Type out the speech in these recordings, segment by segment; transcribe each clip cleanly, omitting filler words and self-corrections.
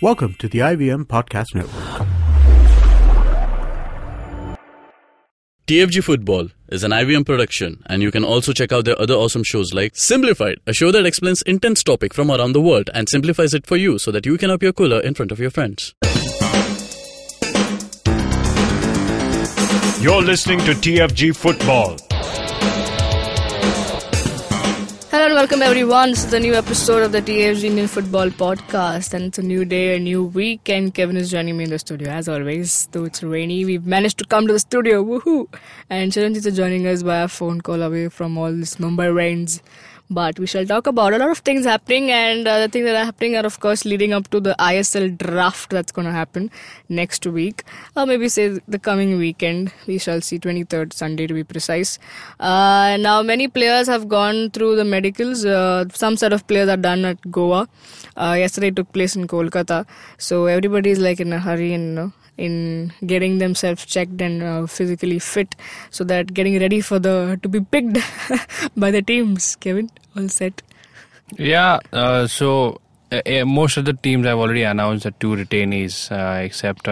Welcome to the IVM Podcast Network. TFG Football is an IVM production, and you can also check out their other awesome shows like Simplified, a show that explains intense topic from around the world and simplifies it for you so that you can appear cooler in front of your friends. You're listening to TFG Football. Hello and welcome everyone. This is a new episode of the TFG Indian Football Podcast, and it's a new day, a new week, and Kevin is joining me in the studio as always. Though it's rainy, we've managed to come to the studio, woohoo! And Chiranjit is joining us by a phone call away from all this Mumbai rains. But we shall talk about a lot of things happening, and the things that are happening are of course leading up to the ISL Draft that's going to happen next week, or maybe say the coming weekend. We shall see, 23rd Sunday to be precise. Now many players have gone through the medicals. Some set of players are done at Goa. Yesterday took place in Kolkata, so everybody is like in a hurry and in getting themselves checked and physically fit, so that getting ready for to be picked by the teams. Kevin, all set? Yeah, so most of the teams have already announced the two retainees, except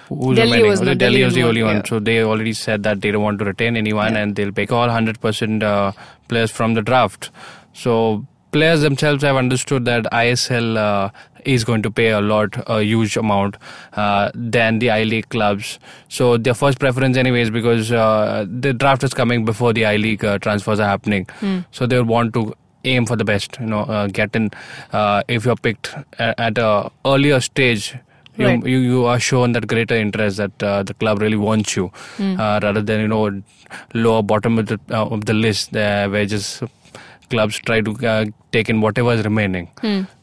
who's Delhi remaining? Delhi was the only one. Yeah. So they already said that they don't want to retain anyone, and they'll pick all 100% players from the draft. So players themselves have understood that ISL is going to pay a huge amount than the I-League clubs. So their first preference anyways, because the draft is coming before the I-League transfers are happening. So they'll want to aim for the best, get in. If you're picked at a earlier stage, Right. you are shown that greater interest that the club really wants you, rather than lower bottom of the list where just clubs try to take in whatever is remaining.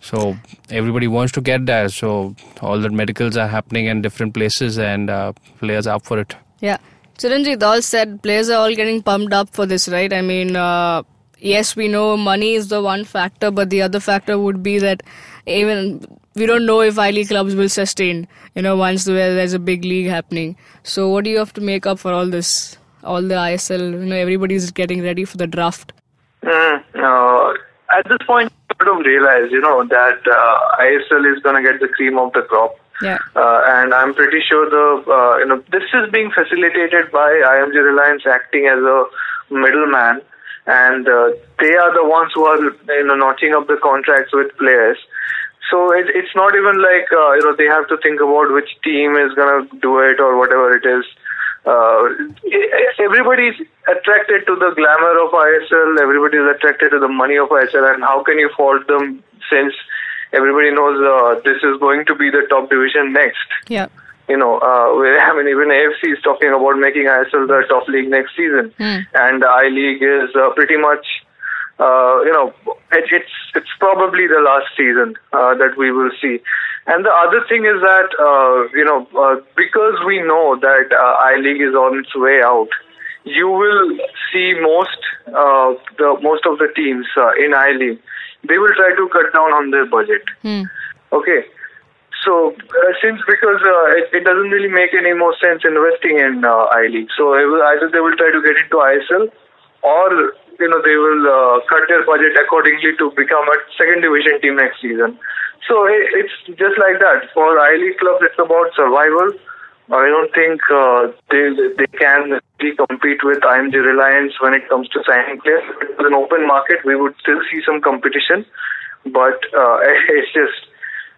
So everybody wants to get there. So all the medicals are happening in different places, and players are up for it. Yeah. Chiranjit, all said, players are all getting pumped up for this, right? I mean, yes, we know money is the one factor, but the other factor would be that even we don't know if I-League clubs will sustain, once there's a big league happening. So what do you have to make up for all this? All the ISL, everybody's getting ready for the draft. At this point, you sort of realize, that ISL is going to get the cream of the crop. Yeah. And I'm pretty sure this is being facilitated by IMG Reliance acting as a middleman, and they are the ones who are, notching up the contracts with players. So it's not even like, they have to think about which team is going to do it or whatever it is. Everybody's attracted to the glamour of ISL, everybody's attracted to the money of ISL, and how can you fault them since everybody knows this is going to be the top division next? Yeah. Even AFC is talking about making ISL the top league next season, and the I-League is pretty much, it's probably the last season that we will see. And the other thing is that, because we know that I-League is on its way out, you will see most of the teams in I-League, they will try to cut down on their budget. Okay. So, because it doesn't really make any more sense investing in I-League. So either they will try to get into ISL, or they will cut their budget accordingly to become a second division team next season. So it's just like that. For I-League clubs, it's about survival. I don't think they can really compete with IMG Reliance when it comes to signing players. If it was an open market, we would still see some competition, but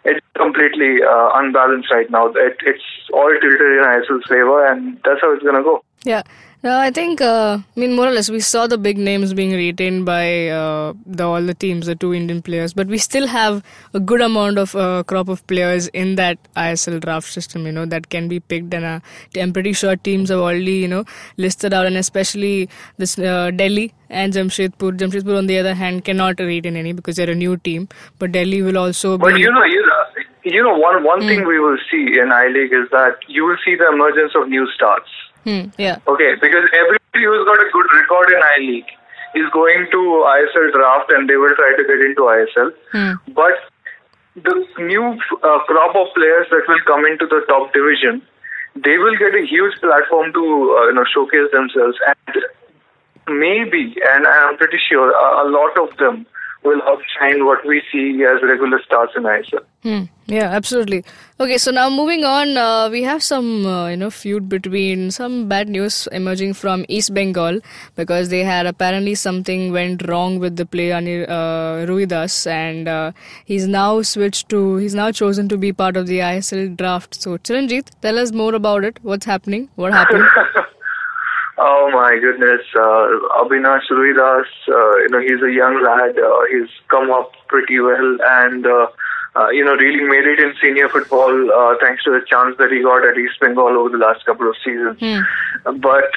it's completely unbalanced right now. It's all tilted in ISL's favor, and that's how it's going to go. Yeah. No, I think, more or less, we saw the big names being retained by all the teams, the two Indian players, but we still have a good amount of crop of players in that ISL draft system, that can be picked, and I'm pretty sure teams have already, listed out, and especially this Delhi and Jamshedpur. Jamshedpur, on the other hand, cannot retain any because they're a new team, but Delhi will also be... But one thing we will see in I-League is that you will see the emergence of new stars. Yeah. Okay, because everybody who's got a good record in I-League is going to ISL draft, and they will try to get into ISL. But the new crop of players that will come into the top division, they will get a huge platform to showcase themselves, and maybe, and I'm pretty sure, a lot of them will outshine what we see as regular stars in ISL. Yeah, absolutely. Okay, so now moving on, we have some feud between some bad news emerging from East Bengal because they had apparently something went wrong with the player Ruidas, and he's now chosen to be part of the ISL draft. So Chiranjit, tell us more about it. What's happening? What happened? Oh my goodness, Avinash Ruidas, he's a young lad. He's come up pretty well and really made it in senior football thanks to the chance that he got at East Bengal over the last couple of seasons. But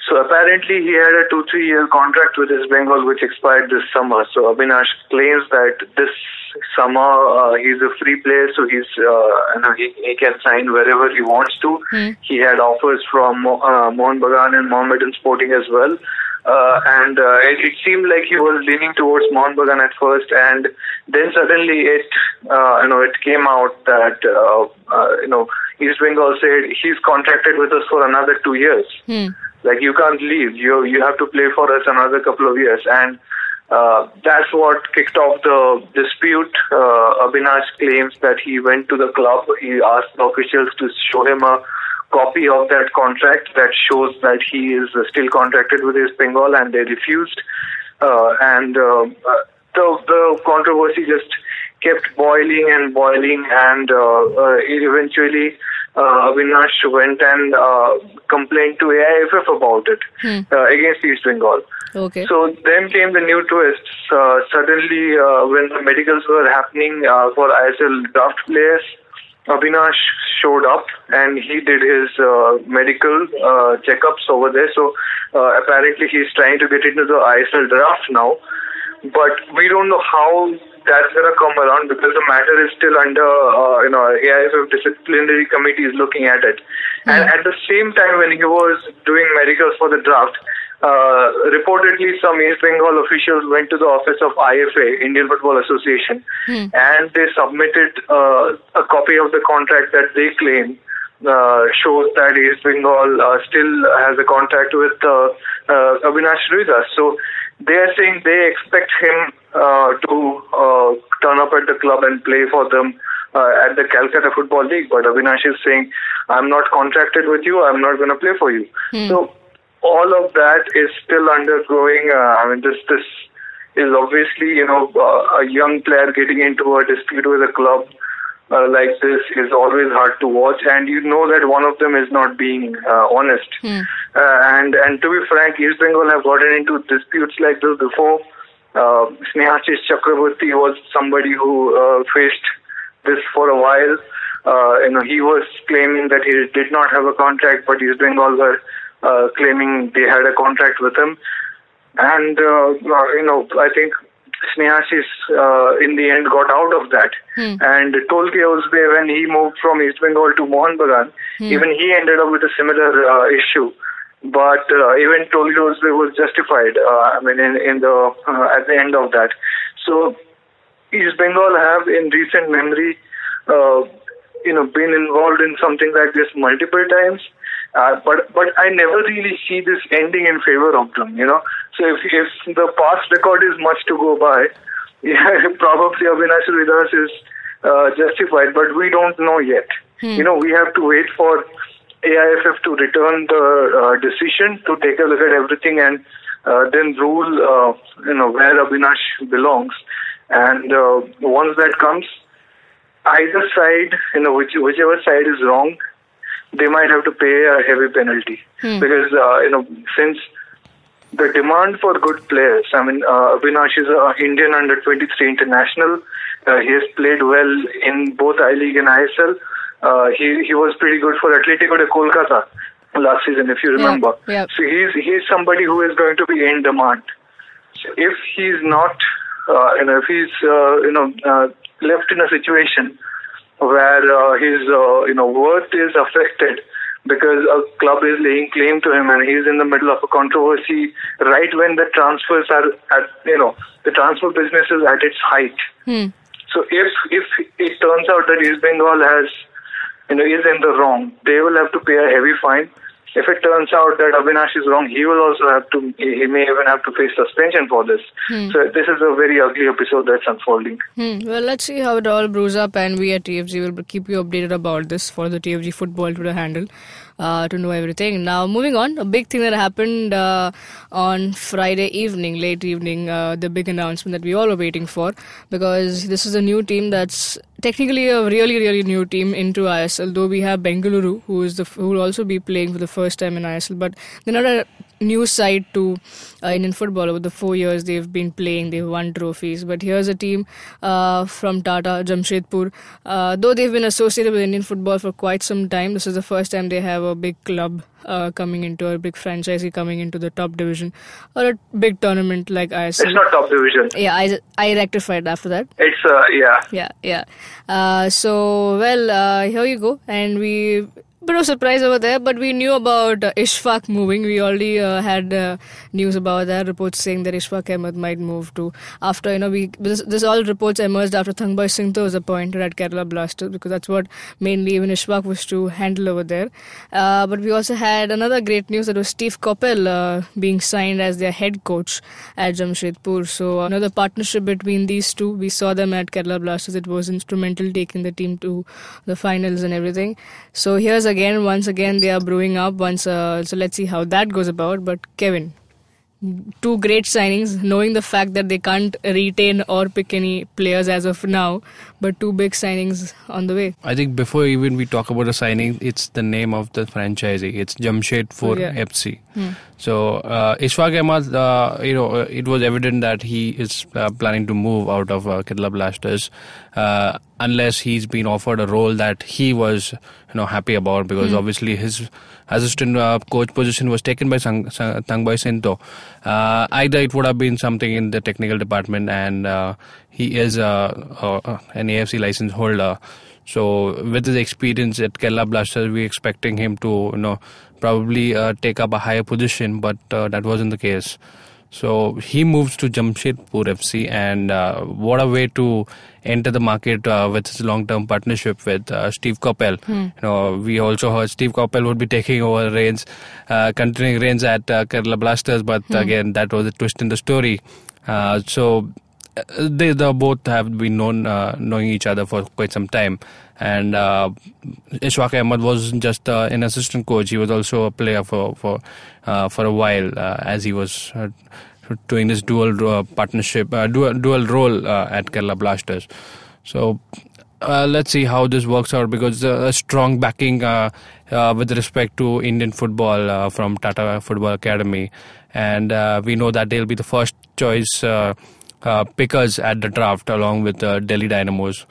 so apparently he had a 2-3 year contract with East Bengal which expired this summer. So Avinash claims that this summer he's a free player, so he can sign wherever he wants to. He had offers from Mohun Bagan and Mohammedan Sporting as well. And it seemed like he was leaning towards Mohun Bagan at first, and then suddenly it came out that East Bengal said he's contracted with us for another 2 years. Like, you can't leave. You have to play for us another couple of years, and that's what kicked off the dispute. Avinash claims that he went to the club. He asked the officials to show him a copy of that contract that shows that he is still contracted with East Bengal, and they refused. The controversy just kept boiling, and eventually Avinash went and complained to AIFF about it against East Bengal. Okay. So then came the new twists. Suddenly, when the medicals were happening for ISL draft players, Avinash showed up and he did his medical checkups over there. So apparently he's trying to get into the ISL draft now. But we don't know how that's going to come around because the matter is still under, AIFF disciplinary committee is looking at it. And at the same time when he was doing medicals for the draft, reportedly some East Bengal officials went to the office of IFA, Indian Football Association, and they submitted a copy of the contract that they claim shows that East Bengal still has a contract with Avinash Ruidas. So they are saying they expect him to turn up at the club and play for them at the Calcutta Football League. But Avinash is saying, I'm not contracted with you, I'm not going to play for you. So all of that is still undergoing. This is obviously, a young player getting into a dispute with a club like this is always hard to watch, and you know that one of them is not being honest. And to be frank, East Bengal have gotten into disputes like this before. Snehashis Chakraborty was somebody who faced this for a while. He was claiming that he did not have a contract, but East Bengal were claiming they had a contract with him. And, I think Snehashis in the end got out of that. And Tolke Uzbe, when he moved from East Bengal to Mohun Bagan, even he ended up with a similar issue. But even Tolke Uzbe was justified, at the end of that. So East Bengal have in recent memory, been involved in something like this multiple times. But I never really see this ending in favor of them, So if the past record is much to go by, probably Avinash Ruidas is justified, but we don't know yet. We have to wait for AIFF to return the decision, to take a look at everything and then rule, where Avinash belongs. And once that comes, either side, whichever side is wrong, they might have to pay a heavy penalty because, since the demand for good players, Avinash is an Indian under-23 international. He has played well in both I-League and ISL. He was pretty good for Atletico de Kolkata last season, if you remember. Yeah. So he's somebody who is going to be in demand. So if he's not, if he's, left in a situation where his worth is affected because a club is laying claim to him and he's in the middle of a controversy right when the transfers are at, the transfer business is at its height. So if it turns out that East Bengal has, is in the wrong, they will have to pay a heavy fine. if it turns out that Avinash is wrong, he will also have to, he may even have to face suspension for this. So this is a very ugly episode that's unfolding. Well, let's see how it all brews up, and we at TFG will keep you updated about this for the TFG Football Twitter handle to know everything. Now, moving on, a big thing that happened on Friday evening, late evening, the big announcement that we all were waiting for, because this is a new team that's technically a really, really new team into ISL, though we have Bengaluru, who will also be playing for the first time in ISL, but they're not a new side to Indian football. Over the 4 years they've been playing, they've won trophies. But here's a team from Tata, Jamshedpur. Though they've been associated with Indian football for quite some time, this is the first time they have a big club coming into, a big franchisee coming into the top division or a big tournament like ISL. It's not top division. Yeah, I rectified after that. It's, Yeah. Here you go. And we... bit of surprise over there, but we knew about Ishfaq moving. We already had news about that, reports saying that Ishfaq Ahmed might move to, after, this all reports emerged after Thangbai Singh was appointed at Kerala Blasters, because that's what mainly even Ishfaq was to handle over there. But we also had another great news, that was Steve Coppell being signed as their head coach at Jamshedpur. So another partnership between these two. We saw them at Kerala Blasters. It was instrumental taking the team to the finals and everything. So here's once again they are brewing up. So let's see how that goes about. But Kevin, two great signings, knowing the fact that they can't retain or pick any players as of now, but two big signings on the way. I think before even we talk about the signing, it's the name of the franchisee. It's Jamshedpur FC. So Ishfaq Ahmed, it was evident that he is planning to move out of Kerala Blasters, unless he's been offered a role that he was happy about, because obviously his assistant coach position was taken by Thangbai Singh. Either it would have been something in the technical department, and he is an AFC license holder. So with his experience at Kerala Blasters, we're expecting him to probably take up a higher position, but that wasn't the case. So he moves to Jamshedpur FC, and what a way to enter the market with his long-term partnership with Steve Coppell. We also heard Steve Coppell would be taking over continuing reigns at Kerala Blasters, but again, that was a twist in the story. So they both have been knowing each other for quite some time, and Ishfaq Ahmed wasn't just an assistant coach; he was also a player for a while, as he was doing this dual partnership, dual role at Kerala Blasters. So let's see how this works out, because a strong backing with respect to Indian football from Tata Football Academy, and we know that they'll be the first choice pickers at the draft, along with Delhi Dynamos.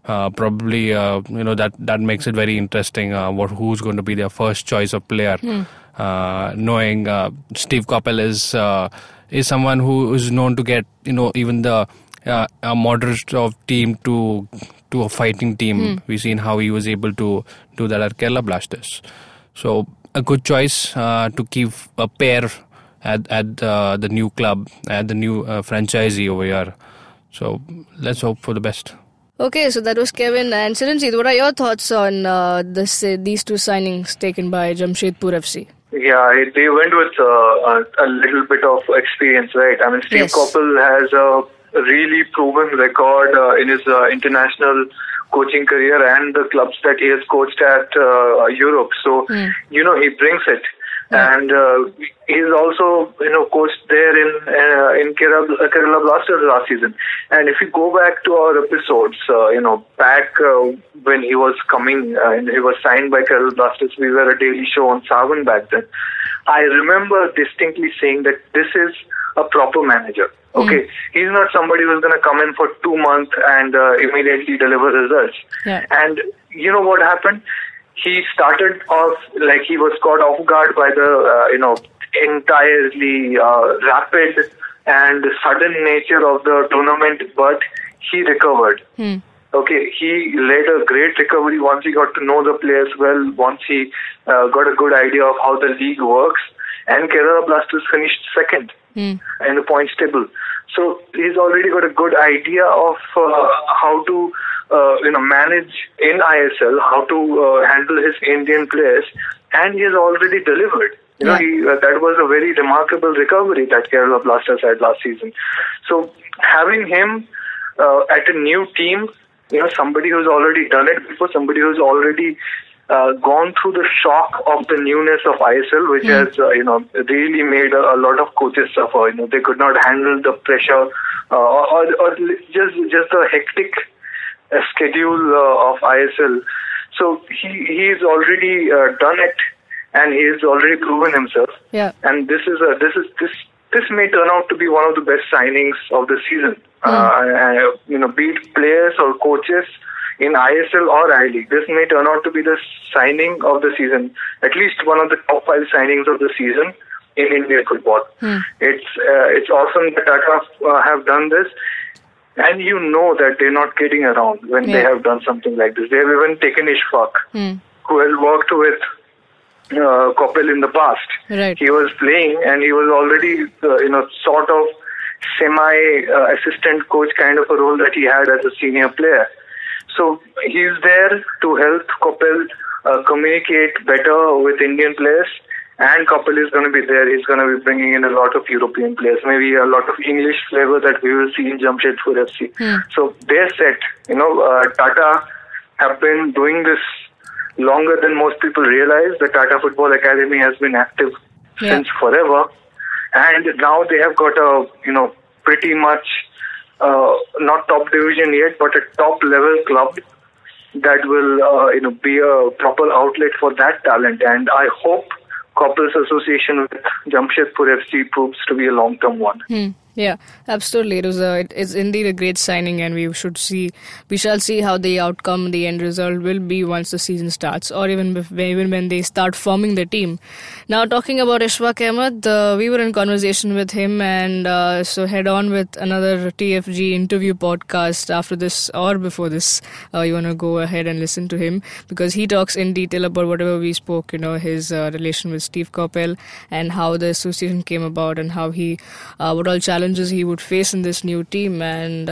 Probably, that makes it very interesting. Who's going to be their first choice of player? Knowing Steve Coppell is someone who is known to get even the a moderate of team to a fighting team. We've seen how he was able to do that at Kerala Blasters. So a good choice to keep a pair at the new club, at the new franchisee over here. So let's hope for the best. Okay, so that was Kevin. And Chiranjeev, what are your thoughts on these two signings taken by Jamshedpur FC? Yeah, they went with a little bit of experience, right? I mean, Steve Coppell has a really proven record in his international coaching career and the clubs that he has coached at Europe. So, he brings it. And he's also, coached there in Kerala Blasters last season. And if you go back to our episodes, back when he was coming and he was signed by Kerala Blasters, we were a daily show on Savan back then. I remember distinctly saying that this is a proper manager. Okay, he's not somebody who's going to come in for 2 months and immediately deliver results. Yeah. And you know what happened? He started off like he was caught off guard by the, entirely rapid and sudden nature of the tournament, but he recovered. Okay, he led a great recovery once he got to know the players well, once he got a good idea of how the league works, and Kerala Blasters finished second in the points table. So he's already got a good idea of how to manage in ISL, how to handle his Indian players. and he has already delivered. That was a very remarkable recovery that Kerala Blasters had last season. So having him at a new team, somebody who's already done it before, somebody who's already gone through the shock of the newness of ISL, which has really made a lot of coaches suffer. They could not handle the pressure or just the hectic schedule of ISL. So he's already done it, and he's already proven himself. Yeah. And this may turn out to be one of the best signings of the season. Be it players or coaches in ISL or I-League, this may turn out to be the signing of the season, at least one of the top 5 signings of the season in Indian football. It's awesome that Tata have done this, and that they're not kidding around when they have done something like this. They have even taken Ishfaq, who has worked with Kopil in the past. Right. He was playing, and he was already sort of semi-assistant coach kind of a role that he had as a senior player. So he's there to help Kopil communicate better with Indian players, and Kopil is going to be there. He's going to be bringing in a lot of European players, maybe a lot of English flavor that we will see in Jamshedpur FC. So they're set. Tata have been doing this longer than most people realize. The Tata Football Academy has been active since forever, and now they have got a pretty much not top division yet, but a top level club that will be a proper outlet for that talent. And I hope Kopil's association with Jamshedpur FC proves to be a long-term one. Yeah, absolutely. It's indeed a great signing, and we shall see how the outcome, the end result will be once the season starts, or even when they start forming the team. Now, talking about Ishfaq Ahmed, we were in conversation with him, and so head on with another TFG interview podcast after this or before this. You want to go ahead and listen to him, because he talks in detail about whatever we spoke, his relation with Steve Coppell and how the association came about, and how what all challenges he would face in this new team. And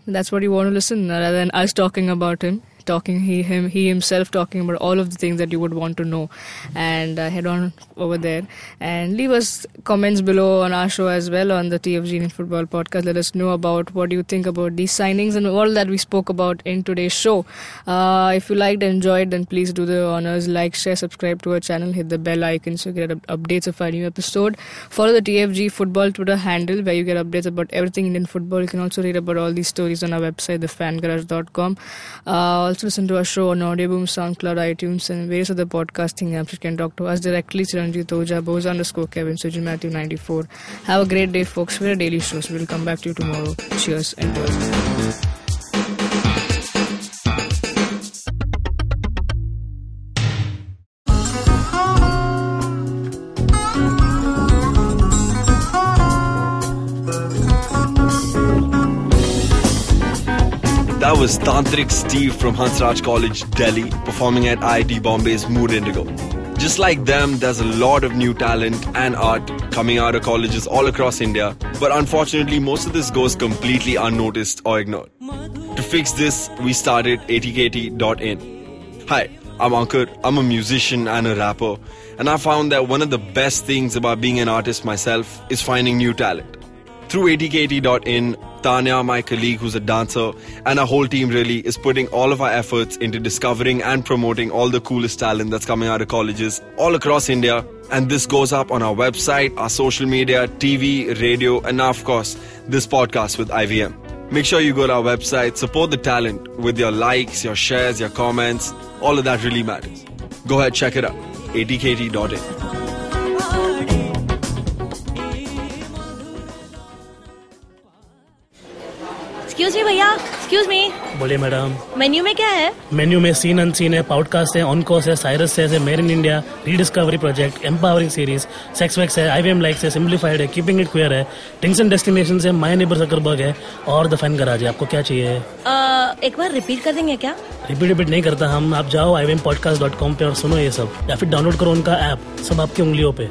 that's what you want to listen, rather than us talking about him. He himself talking about all of the things that you would want to know. And head on over there and leave us comments below on our show as well, on the TFG Indian Football Podcast. Let us know about what you think about these signings and all that we spoke about in today's show. If you liked and enjoyed, then please do the honors, like, share, subscribe to our channel, hit the bell icon so you get updates of our new episode. Follow the TFG Football Twitter handle, where you get updates about everything Indian football. You can also read about all these stories on our website, thefangarage.com. Also listen to our show on Audioboom, SoundCloud, iTunes, and various other podcasting apps. You can talk to us directly, Chiranjit Oja, Boza_Kevin, Sujin Matthew 94. Have a great day, folks. We're a daily show, so we'll come back to you tomorrow. Cheers and bye. That was Tantrik Steve from Hansraj College, Delhi, performing at IIT Bombay's Mood Indigo. Just like them, there's a lot of new talent and art coming out of colleges all across India, but unfortunately most of this goes completely unnoticed or ignored. To fix this, we started atkt.in. Hi, I'm Ankur, I'm a musician and a rapper, and I found that one of the best things about being an artist myself is finding new talent. Through atkt.in, Tanya, my colleague who's a dancer, and our whole team really is putting all of our efforts into discovering and promoting all the coolest talent that's coming out of colleges all across India. And this goes up on our website, our social media, TV, radio, and now, of course, this podcast with IVM. Make sure you go to our website, support the talent with your likes, your shares, your comments. All of that really matters. Go ahead, check it out. atkt.in. Excuse me भैया, excuse me. बोलिए madam. Menu में क्या है? Menu में scene unseen है, podcast है, on course है, Cyrus है, made in India, rediscovery project, empowering series, sex wax है, IVM लाइक्स है, सिंप्लीफाइड है, कीपिंग इट क्वियर है, थिंग्स एंड डेस्टिनेशंस है, माय नेबर जकरबर्ग है और द फैन गराज है. आपको क्या चाहिए? एक बार रिपीट कर देंगे क्या? रिपीट नहीं करता हम. आप जाओ IVMpodcast.com पे और सुनो ये सब, या फिर डाउनलोड करो उनका ऐप, सब आपकी उंगलियों पे.